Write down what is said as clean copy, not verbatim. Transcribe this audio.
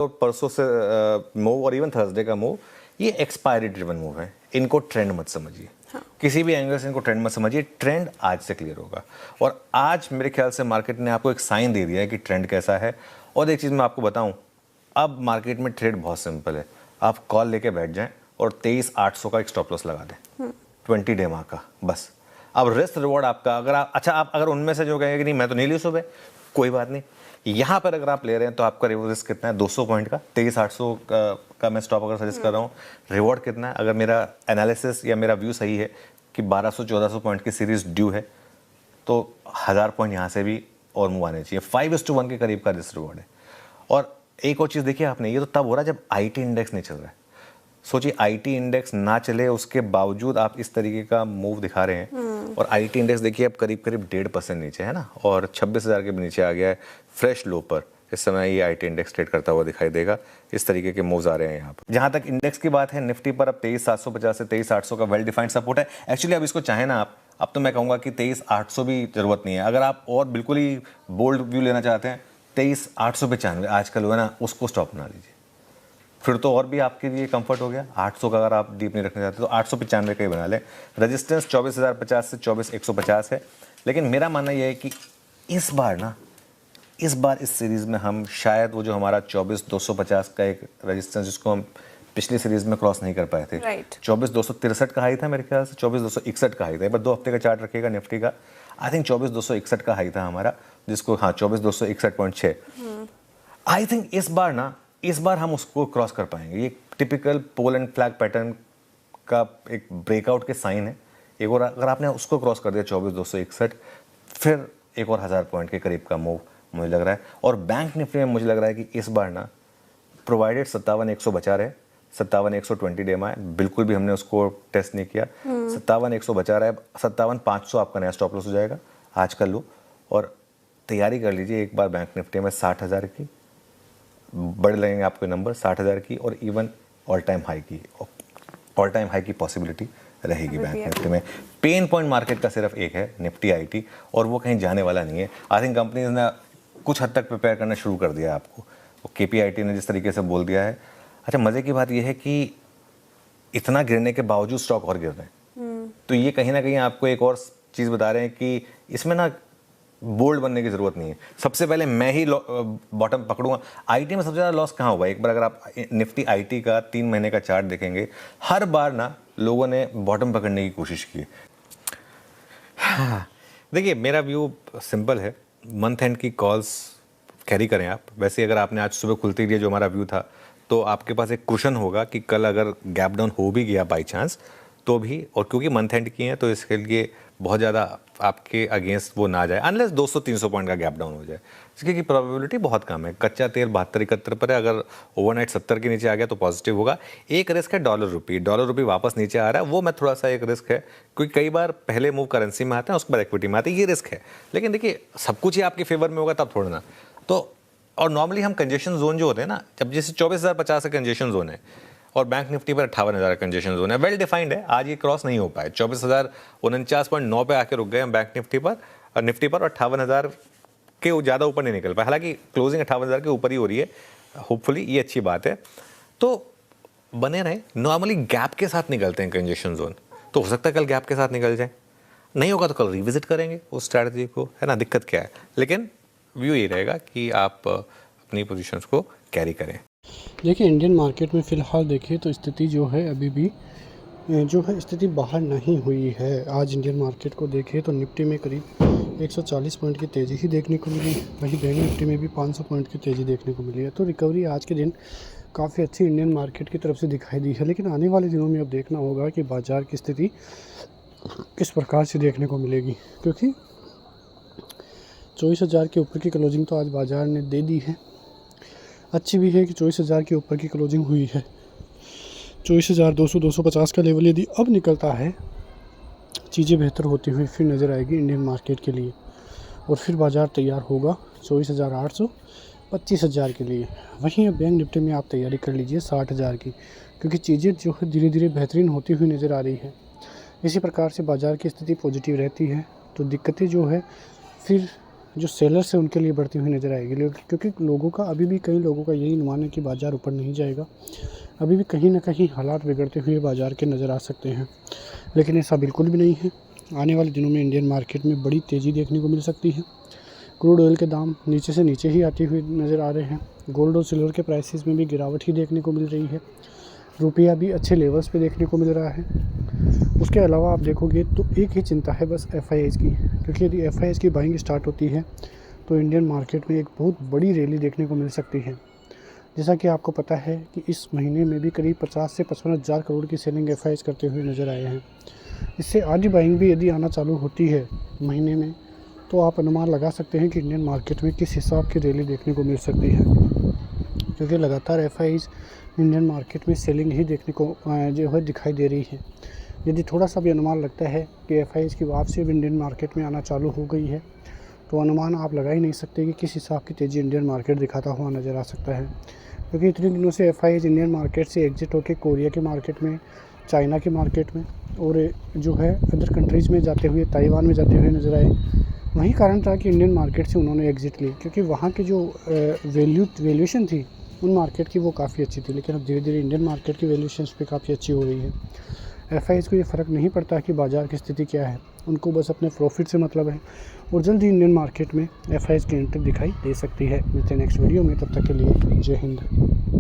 और परसों से मूव और इवन थर्सडे का मूव, ये एक्सपायरी ड्रिवन मूव है, इनको ट्रेंड मत समझिए। किसी भी एंगल से इनको ट्रेंड मत समझिए, ट्रेंड आज से क्लियर होगा। और आज मेरे ख्याल से मार्केट ने आपको एक साइन दे दिया है कि ट्रेंड कैसा है। और एक चीज़ मैं आपको बताऊं, अब मार्केट में ट्रेड बहुत सिंपल है, आप कॉल लेके बैठ जाएं और 23,800 का एक स्टॉप लॉस लगा दें 20 डे माह का, बस। अब रिस्क रिवॉर्ड आपका, अगर आप आप अगर उनमें से जो कहेंगे कि नहीं मैं तो नहीं ली सुबह, कोई बात नहीं, यहाँ पर अगर आप ले रहे हैं तो आपका रिस्क कितना है, 200 पॉइंट का, 23,800 का मैं स्टॉप अगर सजेस्ट कर रहा हूँ। रिवॉर्ड कितना है, अगर मेरा एनालिसिस या मेरा व्यू सही है कि 1200-1400 पॉइंट की सीरीज ड्यू है, तो 1000 पॉइंट यहाँ से भी और मूव आने चाहिए। 5:1 के करीब का रिस्क रिवॉर्ड है। और एक और चीज़ देखिए आपने, ये तो तब हो रहा है जब आईटी इंडेक्स नहीं चल रहा है। सोचिए आईटी इंडेक्स ना चले, उसके बावजूद आप इस तरीके का मूव दिखा रहे हैं। और आईटी इंडेक्स देखिए अब करीब 1.5% नीचे है ना, और 26,000 के भी नीचे आ गया है फ्रेश लो पर। इस समय ये आईटी इंडेक्स ट्रेड करता हुआ दिखाई देगा। इस तरीके के मूव्स आ रहे हैं यहाँ पर। जहाँ तक इंडेक्स की बात है, निफ्टी पर अब 23,750 से 23,800 का वेल डिफाइंड सपोर्ट है। एक्चुअली अब इसको चाहे ना आप, अब तो मैं कहूँगा कि 23,800 भी जरूरत नहीं है। अगर आप और बिल्कुल ही बोल्ड व्यू लेना चाहते हैं, 23,895 आजकल हुआ ना, उसको स्टॉप बना लीजिए, फिर तो और भी आपके लिए कंफर्ट हो गया। 800 का अगर आप डीप नहीं रखना चाहते तो 895 का ही बना लें। रेजिस्टेंस 24,050 से 24,150 है। लेकिन मेरा मानना यह है कि इस बार इस सीरीज़ में हम शायद वो जो हमारा 24,250 का एक रेजिस्टेंस, जिसको हम पिछली सीरीज में क्रॉस नहीं कर पाए थे, 24,263 का हाई था मेरे ख्याल से, 24,261 का हाई था। एक बार 2 हफ्ते का चार्ट रखिएगा निफ्टी का, आई थिंक 24,261 का हाई था हमारा, जिसको 24,261.6। आई थिंक इस बार हम उसको क्रॉस कर पाएंगे। ये typical pole and flag pattern का एक ब्रेकआउट के साइन है। एक और अगर आपने उसको क्रॉस कर दिया 24,261, फिर एक और 1000 पॉइंट के करीब का मूव मुझे लग रहा है। और बैंक निफ्टी में मुझे लग रहा है कि इस बार ना, प्रोवाइडेड 57,100 बचा रहे, 57,120 डे में बिल्कुल भी हमने उसको टेस्ट नहीं किया, 57,100 बचा रहा है। 57,500 आपका नया स्टॉप लॉस हो जाएगा आज का लो। और तैयारी कर लीजिए एक बार बैंक निफ्टी में 60,000 की, बढ़ लगेंगे आपके नंबर 60,000 की, और इवन ऑल टाइम हाई की पॉसिबिलिटी रहेगी बैंक निफ्टी में। पेन पॉइंट मार्केट का सिर्फ एक है, निफ्टी आईटी, और वो कहीं जाने वाला नहीं है। आई थिंक कंपनीज ने कुछ हद तक प्रिपेयर करना शुरू कर दिया है आपको। केपीआईटी ने जिस तरीके से बोल दिया है। अच्छा, मज़े की बात यह है कि इतना गिरने के बावजूद स्टॉक और गिर रहे हैं, तो ये कहीं ना कहीं आपको एक और चीज़ बता रहे हैं कि इसमें ना बोल्ड बनने की जरूरत नहीं है। सबसे पहले मैं ही बॉटम पकड़ूंगा। आईटी में सबसे ज़्यादा लॉस कहाँ हुआ है? एक बार अगर आप निफ्टी आईटी का 3 महीने का चार्ट देखेंगे, हर बार ना लोगों ने बॉटम पकड़ने की कोशिश की। देखिए, मेरा व्यू सिंपल है, मंथ एंड की कॉल्स कैरी करें आप। वैसे अगर आपने आज सुबह खुलते ही जो हमारा व्यू था, तो आपके पास एक कुशन होगा कि कल अगर गैप डाउन हो भी गया बाई चांस तो भी, और क्योंकि मंथ एंड की है तो इसके लिए बहुत ज़्यादा आपके अगेंस्ट वो ना जाए, अनलेस 200-300 पॉइंट का गैप डाउन हो जाए, इसकी प्रोबेबिलिटी बहुत कम है। कच्चा तेल 72-71 पर है, अगर ओवरनाइट 70 के नीचे आ गया तो पॉजिटिव होगा। एक रिस्क है डॉलर रुपी वापस नीचे आ रहा है, वो मैं थोड़ा सा एक रिस्क है, क्योंकि कई बार पहले मूव करेंसी में आते हैं, उसके बाद इक्विटी में आते हैं, ये रिस्क है। लेकिन देखिए, सब कुछ ही आपके फेवर में होगा तब थोड़ा ना। तो और नॉर्मली हम कंजेशन जोन जो होते हैं ना, जब जैसे 24,050 का कंजेशन जोन है और बैंक निफ्टी पर 58,000 कंजेशन जोन है, वेल डिफाइंड है। आज ये क्रॉस नहीं हो पाए, 24,049.9 पे आके रुक गए हम बैंक निफ्टी पर, और 58,000 के ज़्यादा ऊपर नहीं निकल पाए। हालांकि क्लोजिंग 58,000 के ऊपर ही हो रही है, होपफुली ये अच्छी बात है। तो बने रहे, नॉर्मली गैप के साथ निकलते हैं कंजेशन जोन, तो हो सकता है कल गैप के साथ निकल जाए, नहीं होगा तो कल रिविजिट करेंगे उस स्ट्रैटेजी को, है ना, दिक्कत क्या है। लेकिन व्यू ये रहेगा कि आप अपनी पोजीशंस को कैरी करें। देखिए, इंडियन मार्केट में फ़िलहाल देखिए तो स्थिति जो है अभी भी जो है स्थिति बाहर नहीं हुई है। आज इंडियन मार्केट को देखिए तो निफ्टी में करीब 140 पॉइंट की तेज़ी ही देखने को मिली, वहीं बैंक निफ्टी में भी 500 पॉइंट की तेज़ी देखने को मिली है। तो रिकवरी आज के दिन काफ़ी अच्छी इंडियन मार्केट की तरफ से दिखाई दी है। लेकिन आने वाले दिनों में अब देखना होगा कि बाज़ार की स्थिति किस प्रकार से देखने को मिलेगी, क्योंकि 24,000 के ऊपर की क्लोजिंग तो आज बाज़ार ने दे दी है। अच्छी भी है कि 24,000 के ऊपर की क्लोजिंग हुई है। 24,200-250 का लेवल यदि अब निकलता है, चीज़ें बेहतर होती हुई फिर नज़र आएगी इंडियन मार्केट के लिए, और फिर बाज़ार तैयार होगा 24,800, 25,000 के लिए। वहीं अब बैंक निफ्टी में आप तैयारी कर लीजिए 60,000 की, क्योंकि चीज़ें जो है धीरे धीरे बेहतरीन होती हुई नज़र आ रही है। इसी प्रकार से बाज़ार की स्थिति पॉजिटिव रहती है तो दिक्कतें जो है फिर जो सेलर्स हैं उनके लिए बढ़ती हुई नज़र आएगी, क्योंकि लोगों का अभी भी, कई लोगों का यही अनुमान है कि बाज़ार ऊपर नहीं जाएगा। अभी भी कहीं ना कहीं हालात बिगड़ते हुए बाज़ार के नज़र आ सकते हैं, लेकिन ऐसा बिल्कुल भी नहीं है। आने वाले दिनों में इंडियन मार्केट में बड़ी तेज़ी देखने को मिल सकती है। क्रूड ऑयल के दाम नीचे से नीचे ही आते हुए नज़र आ रहे हैं। गोल्ड और सिल्वर के प्राइसेस में भी गिरावट ही देखने को मिल रही है। रुपया भी अच्छे लेवल्स पे देखने को मिल रहा है। उसके अलावा आप देखोगे तो एक ही चिंता है बस FIIs की, क्योंकि यदि FIIs की बाइंग स्टार्ट होती है तो इंडियन मार्केट में एक बहुत बड़ी रैली देखने को मिल सकती है। जैसा कि आपको पता है कि इस महीने में भी करीब 50 से 55 हज़ार करोड़ की सेलिंग FIIs करते हुए नज़र आए हैं। इससे आधी बाइंग भी यदि आना चालू होती है महीने में, तो आप अनुमान लगा सकते हैं कि इंडियन मार्केट में किस हिसाब की रैली देखने को मिल सकती है, क्योंकि लगातार FIIs इंडियन मार्केट में सेलिंग ही देखने को जो है दिखाई दे रही है। यदि थोड़ा सा भी अनुमान लगता है कि FIIs की वापसी अब इंडियन मार्केट में आना चालू हो गई है, तो अनुमान आप लगा ही नहीं सकते कि किस हिसाब की तेज़ी इंडियन मार्केट दिखाता हुआ नज़र आ सकता है। क्योंकि इतने दिनों से FIIs इंडियन मार्केट से एग्जिट होकर कोरिया के मार्केट में, चाइना के मार्केट में और जो है अदर कंट्रीज़ में जाते हुए, ताइवान में जाते हुए नज़र आए। वही कारण था कि इंडियन मार्केट से उन्होंने एग्ज़िट ली, क्योंकि वहाँ की जो वैल्यूएशन थी उन मार्केट की वो काफ़ी अच्छी थी। लेकिन अब धीरे धीरे इंडियन मार्केट की वैल्यूएशंस पे काफ़ी अच्छी हो रही है। FIIs को ये फ़र्क नहीं पड़ता कि बाज़ार की स्थिति क्या है, उनको बस अपने प्रॉफिट से मतलब है, और जल्द ही इंडियन मार्केट में FIIs की एंट्री दिखाई दे सकती है। मिलते हैं नेक्स्ट वीडियो में, तब तक के लिए जय हिंद।